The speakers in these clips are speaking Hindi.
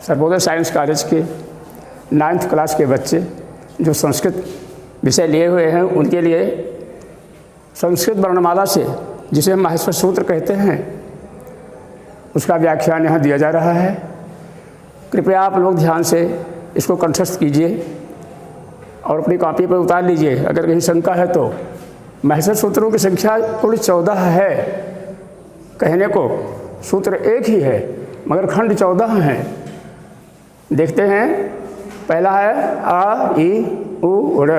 सर्वोदय साइंस कॉलेज के 9th क्लास के बच्चे जो संस्कृत विषय लिए हुए हैं उनके लिए संस्कृत वर्णमाला से, जिसे हम माहेश्वर सूत्र कहते हैं, उसका व्याख्यान यहाँ दिया जा रहा है। कृपया आप लोग ध्यान से इसको कंठस्थ कीजिए और अपनी कॉपी पर उतार लीजिए। अगर कहीं शंका है तो माहेश्वर सूत्रों की संख्या कुल 14 है। कहने को सूत्र एक ही है मगर खंड 14 हैं। देखते हैं, पहला है आ ई उ ड़,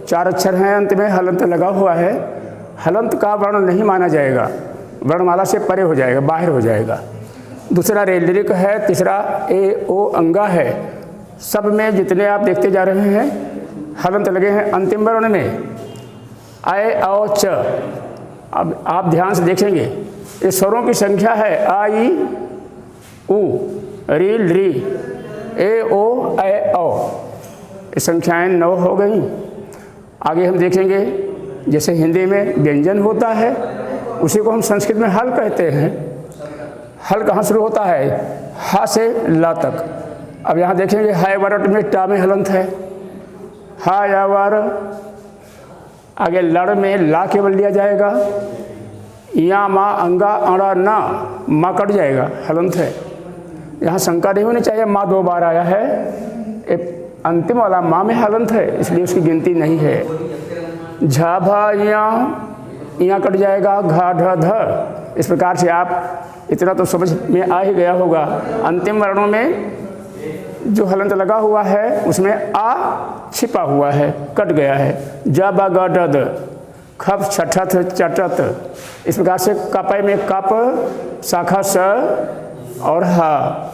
4 अक्षर हैं, अंत में हलंत लगा हुआ है। हलंत का वर्ण नहीं माना जाएगा, वर्णमाला से परे हो जाएगा, बाहर हो जाएगा। दूसरा रेलरिक है। तीसरा ए ओ अंगा है। सब में जितने आप देखते जा रहे हैं हलंत लगे हैं। अंतिम वर्ण में आय औ च। अब आप ध्यान से देखेंगे, ये स्वरों की संख्या है आ ई उ री री ए ओ ए औ। ये संख्याएं 9 हो गई। आगे हम देखेंगे, जैसे हिंदी में व्यंजन होता है उसी को हम संस्कृत में हल कहते हैं। हल कहाँ शुरू होता है? हा से ला तक। अब यहाँ देखेंगे हाय वरट में टा में हलंत है, हा या वर। आगे लड़ में ला केवल लिया जाएगा। या माँ अंगा अड़ा ना, माँ कट जाएगा, हलंत है। यहाँ शंका नहीं होनी चाहिए, माँ 2 बार आया है। अंतिम वाला माँ में हलंत है, इसलिए उसकी गिनती नहीं है। झा भा या कट जाएगा, घा ढ ध। इस प्रकार से आप इतना तो समझ में आ ही गया होगा। अंतिम वर्णों में जो हलंत लगा हुआ है उसमें आ छिपा हुआ है, कट गया है। ज ब ग ड द, खप छठथ चटत। इस प्रकार से कपय में कप, शाखा स और हा।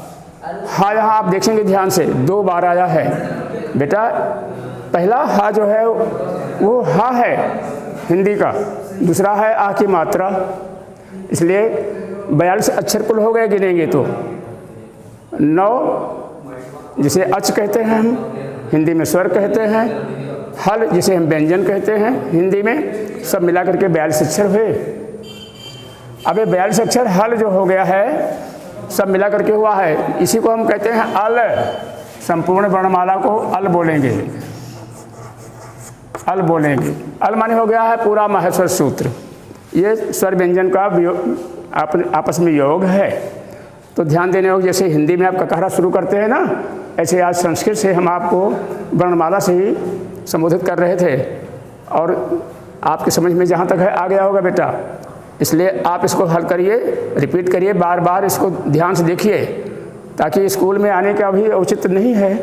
हा यहाँ आप देखेंगे ध्यान से 2 बार आया है। बेटा पहला हा जो है वो हा है हिंदी का, दूसरा है आ की मात्रा। इसलिए 42 अक्षर कुल हो गए गिनेंगे तो। 9 जिसे अच कहते हैं हम, हिंदी में स्वर कहते हैं। हल जिसे हम व्यंजन कहते हैं हिंदी में, सब मिला करके 42 अक्षर हुए। अब ये 42 अक्षर हल जो हो गया है सब मिला करके हुआ है, इसी को हम कहते हैं अल। संपूर्ण वर्णमाला को अल बोलेंगे, अल बोलेंगे। अल माने हो गया है पूरा माहेश्वर सूत्र। ये स्वर व्यंजन का आपस में योग है। तो ध्यान देने हो, जैसे हिंदी में आप ककारा शुरू करते हैं ना, ऐसे आज संस्कृत से हम आपको वर्णमाला से ही संबोधित कर रहे थे और आपकी समझ में जहाँ तक है आ गया होगा बेटा। इसलिए आप इसको हल करिए, रिपीट करिए, बार बार इसको ध्यान से देखिए, ताकि स्कूल में आने का भी औचित्य नहीं है,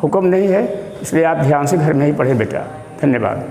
हुक्म नहीं है। इसलिए आप ध्यान से घर में ही पढ़ें बेटा। धन्यवाद।